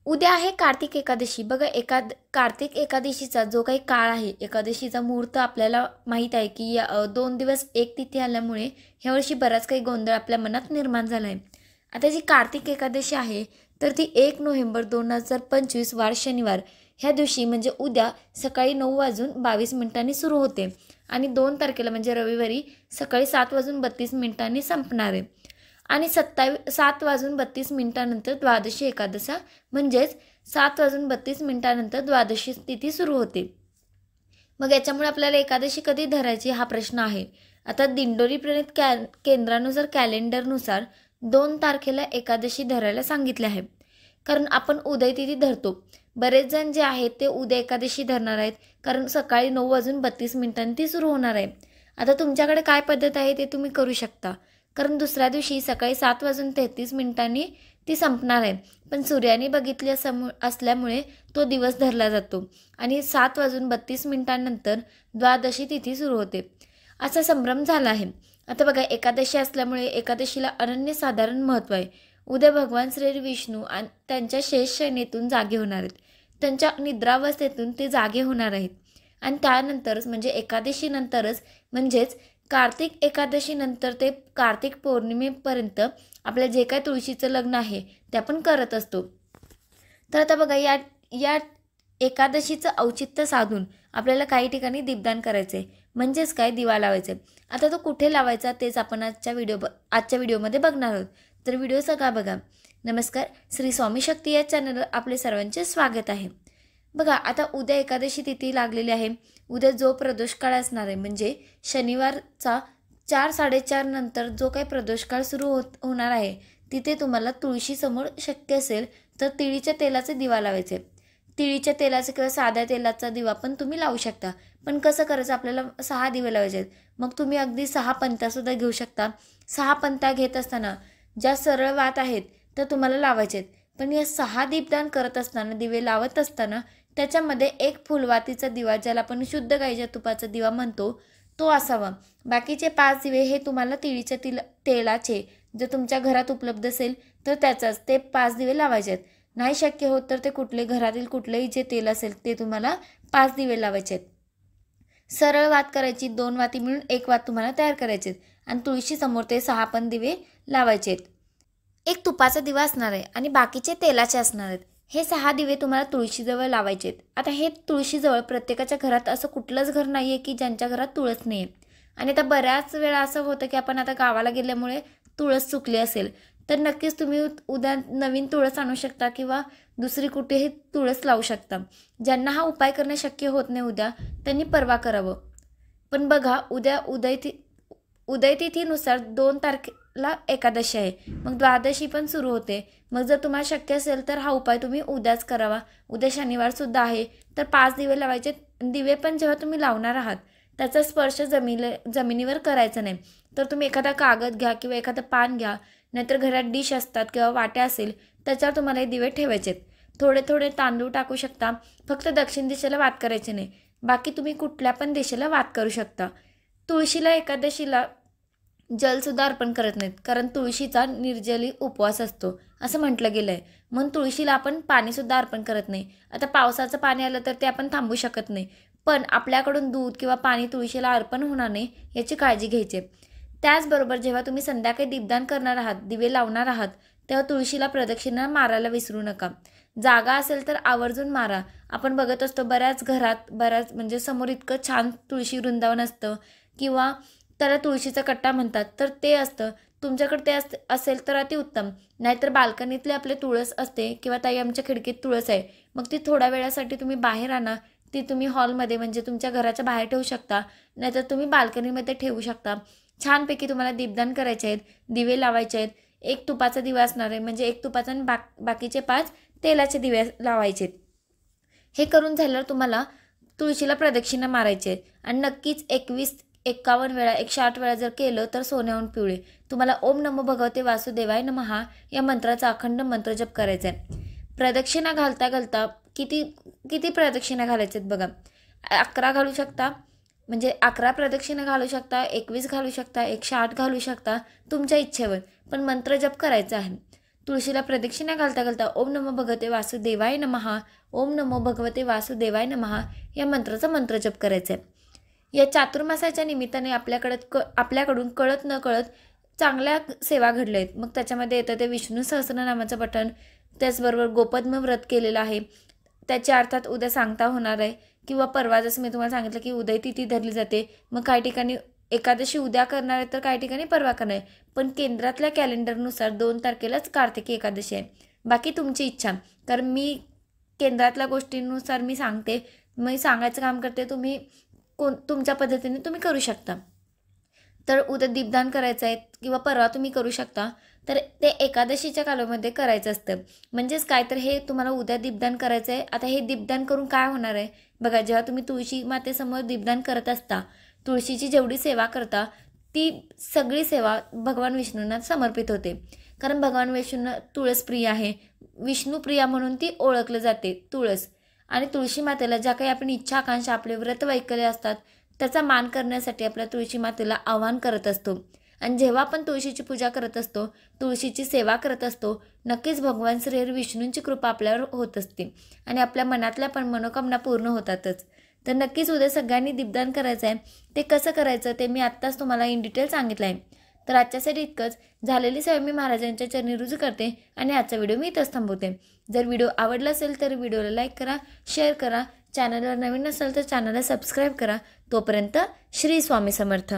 उद्या आहे कार्तिक एकादशी। बघा कार्तिक एकादशीचा जो काही काळ आहे, एकादशीचा मुहूर्त आपल्याला माहीत आहे की 2 दिवस एक तिथी आल्यामुळे ह्यावर्षी बराच काही गोंधळ आपल्या मनात निर्माण झाला आहे। आता जी कार्तिक एकादशी आहे तर ती 1 नोव्हेंबर 2025 वार शनिवार ह्या दिवशी म्हणजे उद्या सकाळी 9:22 सुरू होते आणि 2 तारखेला म्हणजे रविवारी सकाळी 7:32 संपणार आहे। आणि 7:32 नंतर द्वादशी एकादशा म्हणजेच 7:32 द्वादशी तिथी सुरू होते। मग याच्यामुळे आपल्याला एकादशी कधी धरायची हा प्रश्न आहे। आता दिंडोरी प्रणीत केंद्रानुसार कॅलेंडरनुसार 2 तारखेला एकादशी धरायला सांगितले आहे, कारण आपण उदय तिथी धरतो। बरेच जण जे आहेत ते उद्या एकादशी धरणार आहेत, कारण सकाळी 9:32 ती सुरू होणार आहे। आता तुमच्याकडे काय पद्धत आहे ते तुम्ही करू शकता, कारण दुसऱ्या दिवशी सकाळी 7:33 ती संपणार आहे, पण सूर्याने बघितले असल्यामुळे तो दिवस धरला जातो आणि 7:32 नंतर द्वादशी तिथी सुरू होते। असा संभ्रम झाला आहे। आता बघा, एकादशी असल्यामुळे एकादशीला अनन्यसाधारण महत्त्व आहे। उद्या भगवान श्री विष्णू आणि त्यांच्या शेष शयनेतून जागे होणार आहेत, त्यांच्या निद्रावस्थेतून ते जागे होणार आहेत आणि त्यानंतरच म्हणजे एकादशी नंतरच म्हणजेच कार्तिक एकादशी नंतर ते कार्तिक पौर्णिमेपर्यंत आपल्या जे काही तुळशीचं लग्न आहे ते आपण करत असतो। तर आता बघा, या एकादशीचं औचित्य साधून आपल्याला काही ठिकाणी दीपदान करायचं आहे, म्हणजेच काय, दिवा लावायचा आहे। आता तो कुठे लावायचा तेच आपण आजच्या व्हिडिओमध्ये बघणार आहोत, तर व्हिडिओ सगळा बघा। नमस्कार, श्री स्वामी शक्ती या चॅनलवर आपले सर्वांचे स्वागत आहे। बघा, आता उद्या एकादशी तिथी लागलेली आहे। उद्या जो प्रदोष काळ असणार आहे म्हणजे शनिवारचा 4:30 नंतर जो काही प्रदोष काळ सुरू होणार आहे, तिथे तुम्हाला तुळशीसमोर शक्य असेल तर तिळीच्या तेलाचे दिवा लावायचे। तिळीच्या तेलाचे किंवा साध्या तेलाचा दिवा पण तुम्ही लावू शकता, पण कसं करायचं, आपल्याला 6 दिवे लावायचे आहेत। मग तुम्ही अगदी 6 पंत्यासुद्धा घेऊ शकता। 6 पंत्या घेत असताना ज्या सरळ वात आहेत तर तुम्हाला लावायचे आहेत, पण या 6 दीपदान करत असताना, दिवे लावत असताना त्याच्यामध्ये एक फुलवातीचा दिवा, ज्याला आपण शुद्ध गाईच्या तुपाचा दिवा म्हणतो, तो असावा। बाकीचे 5 दिवे हे तुम्हाला तिळीच्या तेलाचे, जर तुमच्या घरात उपलब्ध असेल तर त्याचाच ते 5 दिवे लावायचे आहेत। नाही शक्य होत तर ते घरातील कुठलेही जे तेल असेल ते तुम्हाला 5 दिवे लावायचे आहेत। सरळ वात करायची, 2 वाती मिळून 1 वात तुम्हाला तयार करायचे आणि तुळशी समोर ते 6 पण दिवे लावायचे आहेत। एक तुपाचा दिवा असणार आहे आणि बाकीचे तेलाचे असणार आहेत। हे 6 दिवे तुम्हाला तुळशीजवळ लावायचे आहेत। आता हे तुळशीजवळ प्रत्येकाच्या घरात असं कुठलंच घर नाही आहे की ज्यांच्या घरात तुळस नाही आहे। आणि आता बऱ्याच वेळा असं होतं की आपण आता गावाला गेल्यामुळे तुळस चुकली असेल, तर नक्कीच तुम्ही उद्या नवीन तुळस आणू शकता किंवा दुसरी कुठेही तुळस लावू शकता। ज्यांना हा उपाय करणे शक्य होत नाही उद्या, त्यांनी परवा करावं। पण बघा, उद्या उदयतिथीनुसार 2 तारखेला एकादशी आहे, मग द्वादशी पण सुरू होते। मग जर तुम्हाला शक्य असेल तर हा उपाय तुम्ही उद्याच करावा। उद्या शनिवारसुद्धा आहे, तर 5 दिवे लावायचे। दिवे पण जेव्हा तुम्ही लावणार आहात त्याचा स्पर्श जमिनीवर करायचा नाही, तर तुम्ही एखादा कागद घ्या किंवा एखादं पान घ्या, नाहीतर घरात डिश असतात किंवा वाट्या असेल त्याच्यावर तुम्हाला हे दिवे ठेवायचे आहेत। थोडे थोडे तांदूळ टाकू शकता, फक्त दक्षिण दिशेला वात करायचे नाही, बाकी तुम्ही कुठल्या पण दिशेला वात करू शकता। तुळशीला एकादशीला जलसुद्धा अर्पण करत नाहीत, कारण तुळशीचा निर्जली उपवास असतो असं म्हटलं गेलं आहे, म्हणून तुळशीला आपण पाणीसुद्धा अर्पण करत नाही। आता पावसाचं पाणी आलं तर ते आपण थांबवू शकत नाही, पण आपल्याकडून दूध किंवा पाणी तुळशीला अर्पण होणार नाही याची काळजी घ्यायची। त्याचबरोबर जेव्हा तुम्ही संध्याकाळी दीपदान करणार आहात, दिवे लावणार आहात, तेव्हा तुळशीला प्रदक्षिणा मारायला विसरू नका। जागा असेल तर आवर्जून मारा। आपण बघत असतो बऱ्याच घरात म्हणजे समोर इतकं छान तुळशी वृंदावन असतं किंवा त्याला तुळशीचा कट्टा म्हणतात, तर ते असतं। तुमच्याकडे ते असेल तर अतिउत्तम, नाहीतर बाल्कनीतले आपले तुळस असते किंवा ताई आमच्या खिडकीत तुळस आहे, मग ती थोड्या वेळासाठी तुम्ही बाहेर आणा। ती तुम्ही हॉलमध्ये म्हणजे तुमच्या घराच्या बाहेर ठेवू शकता, नाहीतर तुम्ही बाल्कनीमध्ये ठेवू शकता। छानपैकी तुम्हाला दीपदान करायचे आहेत, दिवे लावायचे आहेत। 1 तुपाचा दिवा असणार आहे, म्हणजे 1 तुपाचा आणि बाकीचे 5 तेलाचे दिवे लावायचे। हे करून झाल्यावर तुम्हाला तुळशीला प्रदक्षिणा मारायची आहे आणि नक्कीच 51 वेळा 108 वेळा जर केलं तर सोन्याहून पिवळे तुम्हाला ओम नमो भगवते वासुदेवाय नमः या मंत्राचा अखंड मंत्रजप करायचा आहे। प्रदक्षिणा घालता किती प्रदक्षिणा घालायचे आहेत बघा। 11 घालू शकता, म्हणजे 11 प्रदक्षिणा घालू शकता, 21 घालू शकता, 108 घालू शकता, तुमच्या इच्छेवर, पण मंत्रजप करायचा आहे। तुळशीला प्रदक्षिणा घालता घालता ओम नमो भगवते वासुदेवाय नमः, ओम नमो भगवते वासुदेवाय नमः या मंत्राचा मंत्रजप करायचा आहे. या चातुर्मासाच्या निमित्ताने आपल्याकडून कळत न कळत चांगल्या सेवा घडल्या आहेत. मग त्याच्यामध्ये येतं ते विष्णू सहस्रनामाचं पठण, त्याचबरोबर गोपद्म व्रत केलेलं आहे, त्याच्या अर्थात उद्या सांगता होणार आहे, किंवा परवा जसं मी तुम्हाला सांगितलं की उदय तिथी धरली जाते. मग काही ठिकाणी एकादशी उद्या करणार आहे तर काही ठिकाणी परवा करणार आहे, पण केंद्रातल्या कॅलेंडरनुसार 2 तारखेलाच कार्तिकी एकादशी आहे. बाकी तुमची इच्छा, कारण मी केंद्रातल्या गोष्टींनुसार मी सांगते, मी सांगायचं काम करते, तुम्ही तुमच्या पद्धतीने तुम्ही करू शकता. तर उद्या दीपदान करायचं आहे किंवा परवा तुम्ही करू शकता, तर ते एकादशीच्या कालामध्ये करायचं असतं. म्हणजेच काय, तर हे तुम्हाला उद्या दीपदान करायचं आहे. आता हे दीपदान करून काय होणार आहे बघा, जेव्हा तुम्ही तुळशी मातेसमोर दीपदान करत असता, तुळशीची जेवढी सेवा करता ती सगळी सेवा भगवान विष्णूंना समर्पित होते. कारण भगवान विष्णूंना तुळस प्रिय आहे, विष्णुप्रिया म्हणून ती ओळखलं जाते तुळस. आणि तुळशी मातेला ज्या काही आपण इच्छा आकांक्षा, आपले व्रत वैकल्य असतात त्याचा मान करण्यासाठी आपल्या तुळशी मातेला आवाहन करत असतो. आणि जेव्हा आपण तुळशीची पूजा करत असतो, तुळशीची सेवा करत असतो, नक्कीच भगवान श्रीहरी विष्णूंची कृपा आपल्यावर होत असते आणि आपल्या मनातल्या पण मनोकामना पूर्ण होतातच. तर नक्कीच उद्या सगळ्यांनी दीपदान करायचं आहे. ते कसं करायचं ते मी आत्ताच तुम्हाला इन डिटेल सांगितलं आहे. तर आजच्यासाठी इतकंच. झालेली सेवा मी महाराजांच्या चरणी रुजू करते आणि आजचा व्हिडिओ मी इथंच थांबवते. जर व्हिडिओ आवडला असेल तर व्हिडिओला लाईक करा, शेअर करा. चॅनलवर नवीन असेल तर चॅनलला सबस्क्राईब करा. तोपर्यंत श्री स्वामी समर्थ.